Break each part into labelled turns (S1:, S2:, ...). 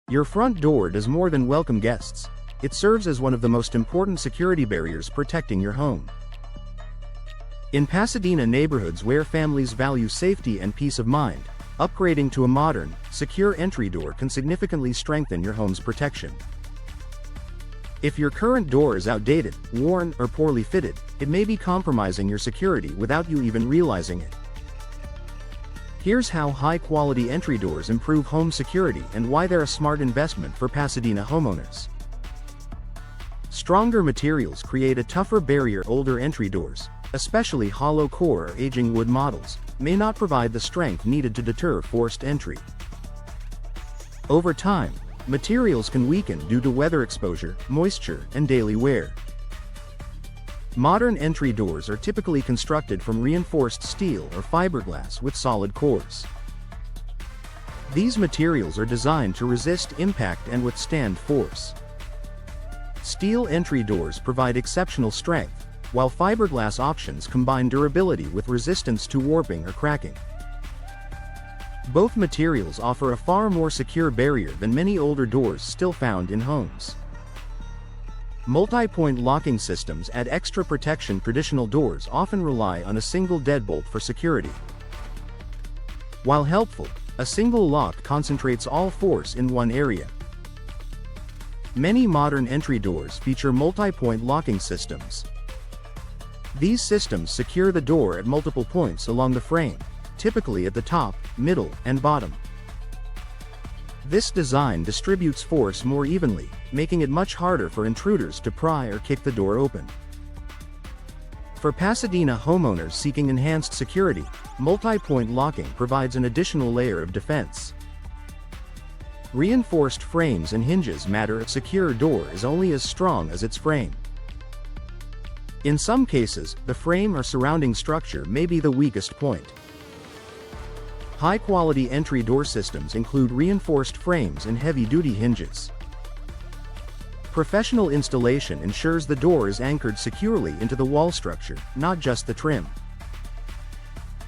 S1: Your front door does more than welcome guests. It serves as one of the most important security barriers protecting your home. In Pasadena neighborhoods where families value safety and peace of mind, upgrading to a modern, secure entry door can significantly strengthen your home's protection. If your current door is outdated, worn, or poorly fitted, it may be compromising your security without you even realizing it. Here's how high-quality entry doors improve home security and why they're a smart investment for Pasadena homeowners. Stronger materials create a tougher barrier. Older entry doors, especially hollow core or aging wood models, may not provide the strength needed to deter forced entry. Over time, materials can weaken due to weather exposure, moisture, and daily wear. Modern entry doors are typically constructed from reinforced steel or fiberglass with solid cores. These materials are designed to resist impact and withstand force. Steel entry doors provide exceptional strength, while fiberglass options combine durability with resistance to warping or cracking. Both materials offer a far more secure barrier than many older doors still found in homes. Multi-point locking systems add extra protection. Traditional doors often rely on a single deadbolt for security. While helpful, a single lock concentrates all force in one area. Many modern entry doors feature multi-point locking systems. These systems secure the door at multiple points along the frame, typically at the top, middle, and bottom. This design distributes force more evenly, making it much harder for intruders to pry or kick the door open. For Pasadena homeowners seeking enhanced security, multi-point locking provides an additional layer of defense. Reinforced frames and hinges matter. A secure door is only as strong as its frame. In some cases, the frame or surrounding structure may be the weakest point. High-quality entry door systems include reinforced frames and heavy-duty hinges. Professional installation ensures the door is anchored securely into the wall structure, not just the trim.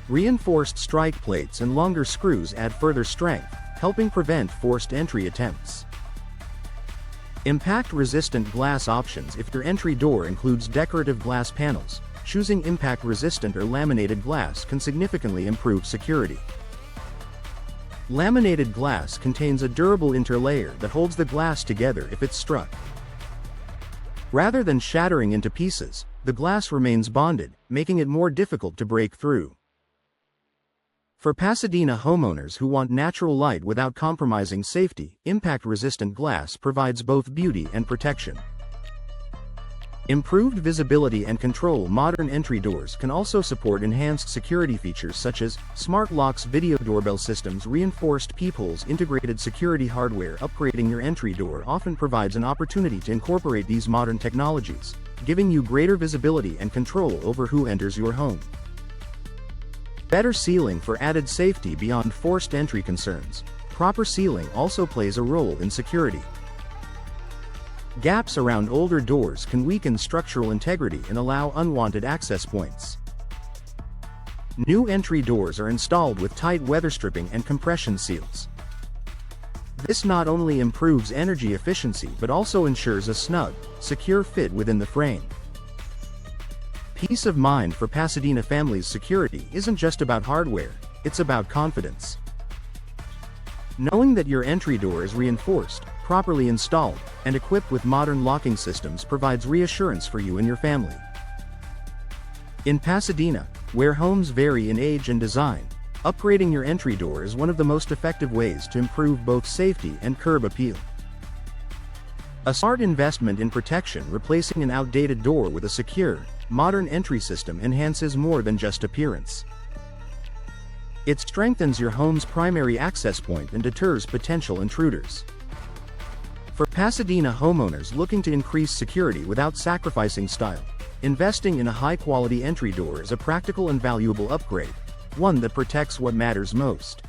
S1: Reinforced strike plates and longer screws add further strength, helping prevent forced entry attempts. Impact-resistant glass options. If your entry door includes decorative glass panels, choosing impact-resistant or laminated glass can significantly improve security. Laminated glass contains a durable interlayer that holds the glass together if it's struck. Rather than shattering into pieces, the glass remains bonded, making it more difficult to break through. For Pasadena homeowners who want natural light without compromising safety, impact-resistant glass provides both beauty and protection. Improved visibility and control. Modern entry doors can also support enhanced security features such as smart locks, video doorbell systems, reinforced peepholes, integrated security hardware. Upgrading your entry door often provides an opportunity to incorporate these modern technologies, giving you greater visibility and control over who enters your home. Better sealing for added safety beyond forced entry concerns. Proper sealing also plays a role in security. Gaps around older doors can weaken structural integrity and allow unwanted access points. New entry doors are installed with tight weather stripping and compression seals. This not only improves energy efficiency but also ensures a snug, secure fit within the frame. Peace of mind. For Pasadena families, security isn't just about hardware, it's about confidence. Knowing that your entry door is reinforced, properly installed, and equipped with modern locking systems provides reassurance for you and your family. In Pasadena, where homes vary in age and design, upgrading your entry door is one of the most effective ways to improve both safety and curb appeal. A smart investment in protection. Replacing an outdated door with a secure, modern entry system enhances more than just appearance. It strengthens your home's primary access point and deters potential intruders. For Pasadena homeowners looking to increase security without sacrificing style, investing in a high-quality entry door is a practical and valuable upgrade, one that protects what matters most.